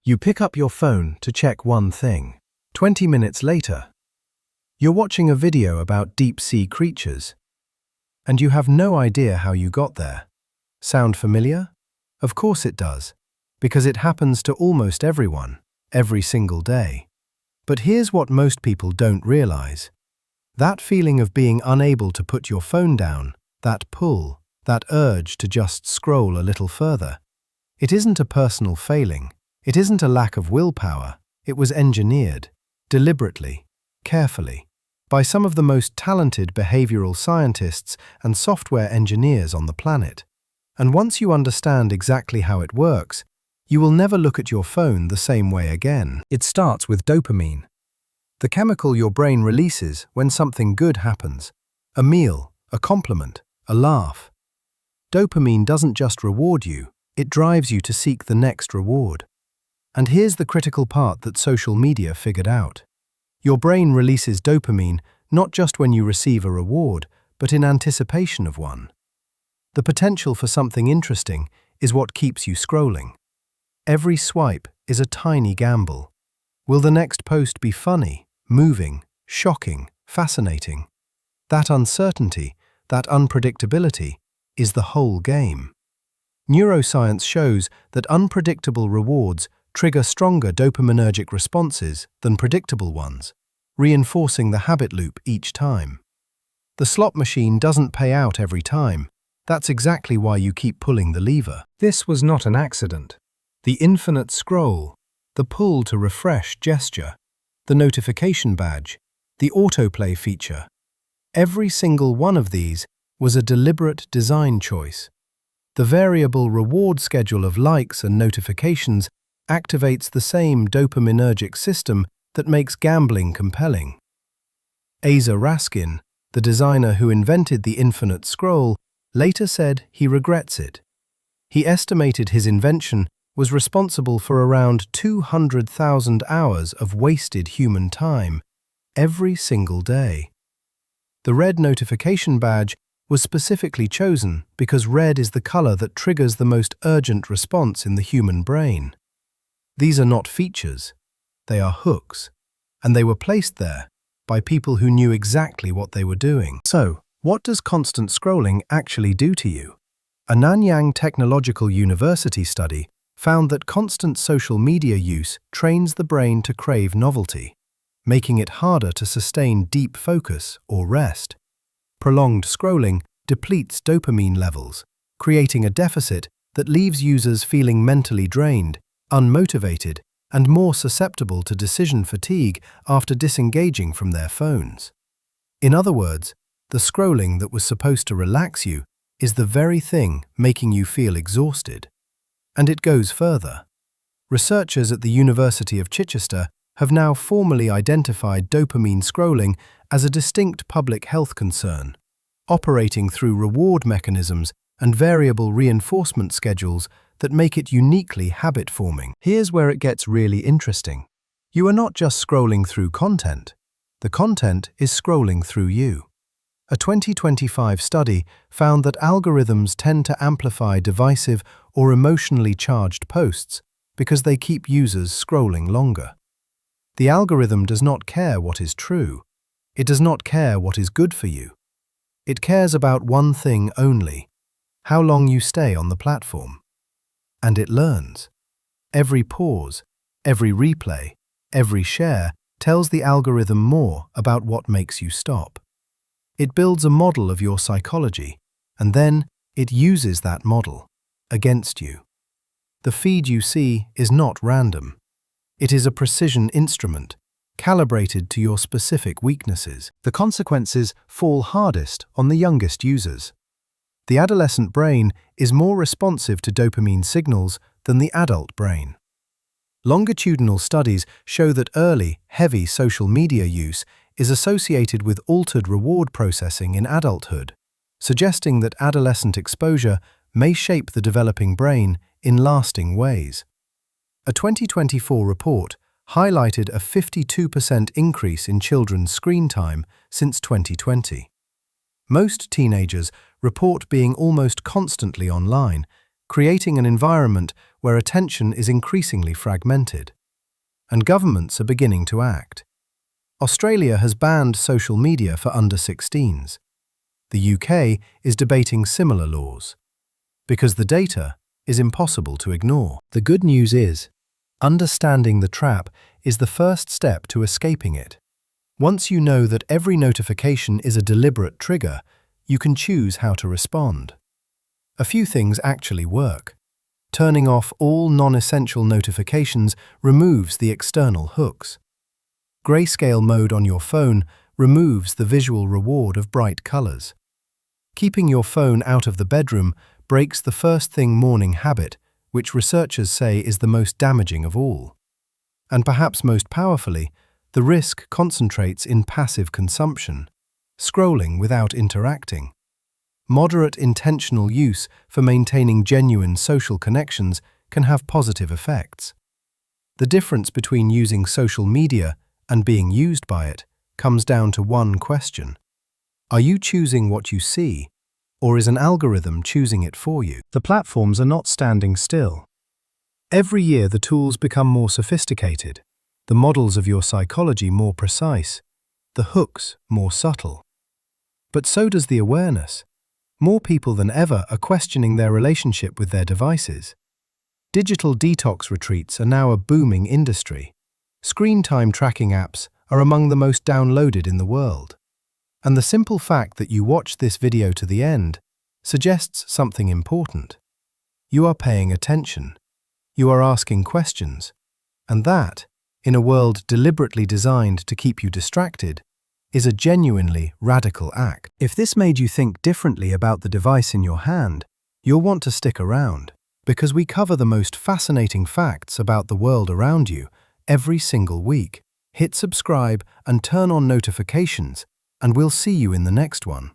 You pick up your phone to check one thing. 20 minutes later, you're watching a video about deep-sea creatures, and you have no idea how you got there. Sound familiar? Of course it does, because it happens to almost everyone, every single day. But here's what most people don't realize. That feeling of being unable to put your phone down, that pull, that urge to just scroll a little further, it isn't a personal failing. It isn't a lack of willpower. It was engineered, deliberately, carefully, by some of the most talented behavioral scientists and software engineers on the planet. And once you understand exactly how it works, you will never look at your phone the same way again. It starts with dopamine, the chemical your brain releases when something good happens. A meal, a compliment, a laugh. Dopamine doesn't just reward you, it drives you to seek the next reward. And here's the critical part that social media figured out. Your brain releases dopamine not just when you receive a reward, but in anticipation of one. The potential for something interesting is what keeps you scrolling. Every swipe is a tiny gamble. Will the next post be funny, moving, shocking, fascinating? That uncertainty, that unpredictability, is the whole game. Neuroscience shows that unpredictable rewards trigger stronger dopaminergic responses than predictable ones, reinforcing the habit loop each time. The slot machine doesn't pay out every time. That's exactly why you keep pulling the lever. This was not an accident. The infinite scroll, the pull to refresh gesture, the notification badge, the autoplay feature. Every single one of these was a deliberate design choice. The variable reward schedule of likes and notifications activates the same dopaminergic system that makes gambling compelling. Asa Raskin, the designer who invented the infinite scroll, later said he regrets it. He estimated his invention was responsible for around 200,000 hours of wasted human time every single day. The red notification badge was specifically chosen because red is the color that triggers the most urgent response in the human brain. These are not features, they are hooks, and they were placed there by people who knew exactly what they were doing. So, what does constant scrolling actually do to you? A Nanyang Technological University study found that constant social media use trains the brain to crave novelty, making it harder to sustain deep focus or rest. Prolonged scrolling depletes dopamine levels, creating a deficit that leaves users feeling mentally drained, unmotivated, and more susceptible to decision fatigue after disengaging from their phones. In other words, the scrolling that was supposed to relax you is the very thing making you feel exhausted. And it goes further. Researchers at the University of Chichester have now formally identified dopamine scrolling as a distinct public health concern, operating through reward mechanisms and variable reinforcement schedules that make it uniquely habit-forming. Here's where it gets really interesting. You are not just scrolling through content. The content is scrolling through you. A 2025 study found that algorithms tend to amplify divisive or emotionally charged posts because they keep users scrolling longer. The algorithm does not care what is true. It does not care what is good for you. It cares about one thing only: how long you stay on the platform. And it learns. Every pause, every replay, every share tells the algorithm more about what makes you stop. It builds a model of your psychology, and then it uses that model against you. The feed you see is not random. It is a precision instrument, calibrated to your specific weaknesses. The consequences fall hardest on the youngest users. The adolescent brain is more responsive to dopamine signals than the adult brain. Longitudinal studies show that early, heavy social media use is associated with altered reward processing in adulthood, suggesting that adolescent exposure may shape the developing brain in lasting ways. A 2024 report highlighted a 52% increase in children's screen time since 2020. Most teenagers report being almost constantly online, creating an environment where attention is increasingly fragmented. And governments are beginning to act. Australia has banned social media for under 16s. The UK is debating similar laws, because the data is impossible to ignore. The good news is, understanding the trap is the first step to escaping it. Once you know that every notification is a deliberate trigger, you can choose how to respond. A few things actually work. Turning off all non-essential notifications removes the external hooks. Grayscale mode on your phone removes the visual reward of bright colors. Keeping your phone out of the bedroom breaks the first thing morning habit, which researchers say is the most damaging of all. And perhaps most powerfully, the risk concentrates in passive consumption, scrolling without interacting. Moderate intentional use for maintaining genuine social connections can have positive effects. The difference between using social media and being used by it comes down to one question. Are you choosing what you see, or is an algorithm choosing it for you? The platforms are not standing still. Every year the tools become more sophisticated, the models of your psychology more precise, the hooks more subtle. But so does the awareness. More people than ever are questioning their relationship with their devices. Digital detox retreats are now a booming industry. Screen time tracking apps are among the most downloaded in the world. And the simple fact that you watched this video to the end suggests something important. You are paying attention. You are asking questions. And that, in a world deliberately designed to keep you distracted, is a genuinely radical act. If this made you think differently about the device in your hand, you'll want to stick around, because we cover the most fascinating facts about the world around you every single week. Hit subscribe and turn on notifications, and we'll see you in the next one.